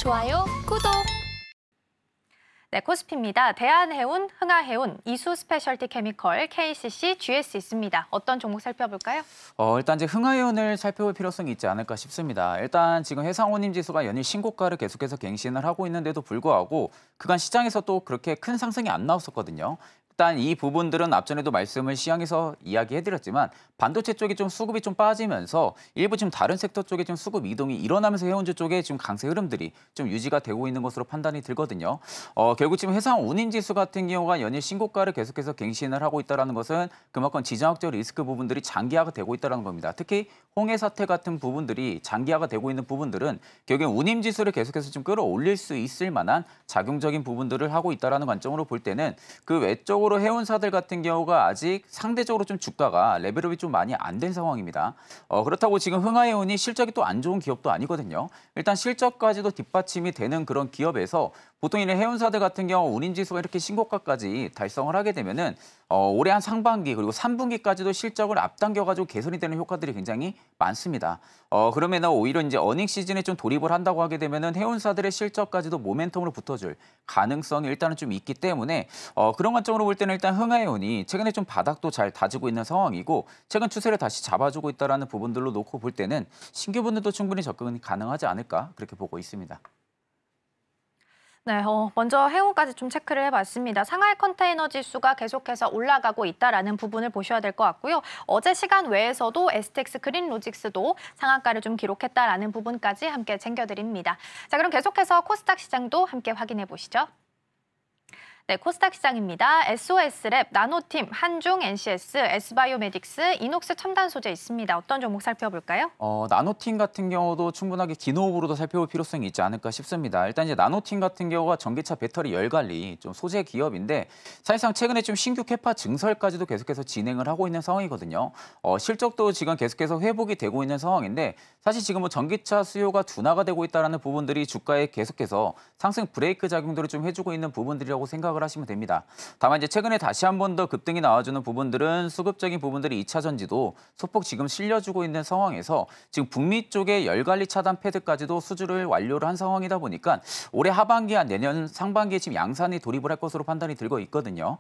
좋아요, 구독! 네, 코스피입니다. 대한해운, 흥하해운, 이수 스페셜티 케미컬, KCC, GS 있습니다. 어떤 종목 살펴볼까요? 일단 이제 흥하해운을 살펴볼 필요성이 있지 않을까 싶습니다. 일단 지금 해상운임 지수가 연일 신고가를 계속해서 갱신을 하고 있는데도 불구하고 그간 시장에서 또 그렇게 큰 상승이 안 나왔었거든요. 일단 이 부분들은 앞전에도 말씀을 시향해서 이야기해드렸지만 반도체 쪽이 좀 수급이 좀 빠지면서 일부 지금 다른 섹터 쪽에 좀 수급 이동이 일어나면서 해운주 쪽에 지금 강세 흐름들이 좀 유지가 되고 있는 것으로 판단이 들거든요. 결국 지금 해상운임지수 같은 경우가 연일 신고가를 계속해서 갱신을 하고 있다는 것은 그만큼 지정학적 리스크 부분들이 장기화가 되고 있다는 겁니다. 특히 홍해 사태 같은 부분들이 장기화가 되고 있는 부분들은 결국엔 운임지수를 계속해서 좀 끌어올릴 수 있을 만한 작용적인 부분들을 하고 있다는 관점으로 볼 때는 그 외적으로 해운사들 같은 경우가 아직 상대적으로 좀 주가가 레벨업이 좀 많이 안 된 상황입니다. 그렇다고 지금 흥하해운이 실적이 또 안 좋은 기업도 아니거든요. 일단 실적까지도 뒷받침이 되는 그런 기업에서 보통 이런 해운사들 같은 경우 운임지수가 이렇게 신고가까지 달성을 하게 되면은 올해 한 상반기 그리고 3분기까지도 실적을 앞당겨가지고 개선이 되는 효과들이 굉장히 많습니다. 그러면 오히려 이제 어닝 시즌에 좀 돌입을 한다고 하게 되면은 해운사들의 실적까지도 모멘텀으로 붙어줄 가능성이 일단은 좀 있기 때문에 그런 관점으로 볼 때는 일단 흥하해운이 최근에 좀 바닥도 잘 다지고 있는 상황이고 최근 추세를 다시 잡아주고 있다는 부분들로 놓고 볼 때는 신규분들도 충분히 접근이 가능하지 않을까 그렇게 보고 있습니다. 네, 먼저 해운까지 좀 체크를 해봤습니다. 상하이 컨테이너 지수가 계속해서 올라가고 있다라는 부분을 보셔야 될 것 같고요. 어제 시간 외에서도 STX 그린로직스도 상한가를 좀 기록했다라는 부분까지 함께 챙겨드립니다. 자, 그럼 계속해서 코스닥 시장도 함께 확인해 보시죠. 네, 코스닥 시장입니다. SOS랩, 나노팀, 한중, NCS, S바이오메딕스, 이녹스 첨단 소재 있습니다. 어떤 종목 살펴볼까요? 나노팀 같은 경우도 충분하게 긴 호흡으로도 살펴볼 필요성이 있지 않을까 싶습니다. 일단 이제 나노팀 같은 경우가 전기차 배터리 열관리 좀 소재 기업인데 사실상 최근에 좀 신규 캐파 증설까지도 계속해서 진행을 하고 있는 상황이거든요. 실적도 지금 계속해서 회복이 되고 있는 상황인데 사실 지금 뭐 전기차 수요가 둔화가 되고 있다는 부분들이 주가에 계속해서 상승 브레이크 작용들을 좀 해주고 있는 부분들이라고 생각을 하시면 됩니다. 다만 이제 최근에 다시 한 번 더 급등이 나와주는 부분들은 수급적인 부분들이 2차 전지도 소폭 지금 실려주고 있는 상황에서 지금 북미 쪽의 열관리 차단 패드까지도 수주를 완료를 한 상황이다 보니까 올해 하반기와 내년 상반기에 지금 양산이 돌입을 할 것으로 판단이 들고 있거든요.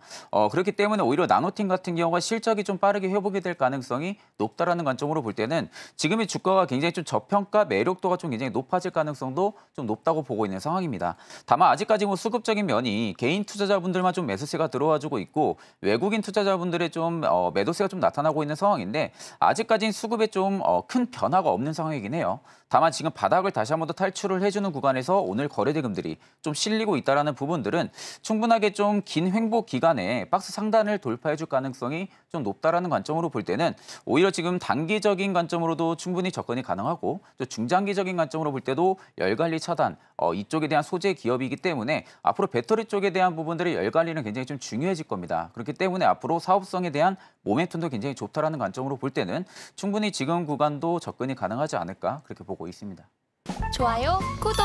그렇기 때문에 오히려 나노팀 같은 경우가 실적이 좀 빠르게 회복이 될 가능성이 높다라는 관점으로 볼 때는 지금의 주가가 굉장히 좀 저평가 매력도가 좀 굉장히 높아질 가능성도 좀 높다고 보고 있는 상황입니다. 다만 아직까지 뭐 수급적인 면이 개인 투자자분들만 좀 매수세가 들어와주고 있고 외국인 투자자분들의 좀 매도세가 좀 나타나고 있는 상황인데 아직까지는 수급에 좀 큰 변화가 없는 상황이긴 해요. 다만 지금 바닥을 다시 한 번 더 탈출을 해주는 구간에서 오늘 거래대금들이 좀 실리고 있다는 부분들은 충분하게 좀 긴 횡보 기간에 박스 상단을 돌파해줄 가능성이 좀 높다라는 관점으로 볼 때는 오히려 지금 단기적인 관점으로도 충분히 접근이 가능하고 또 중장기적인 관점으로 볼 때도 열관리 차단 이쪽에 대한 소재 기업이기 때문에 앞으로 배터리 쪽에 대한 부분들의 열관리는 굉장히 좀 중요해질 겁니다. 그렇기 때문에 앞으로 사업성에 대한 모멘텀도 굉장히 좋다라는 관점으로 볼 때는 충분히 지금 구간도 접근이 가능하지 않을까 그렇게 보고 있습니다. 좋아요, 구독!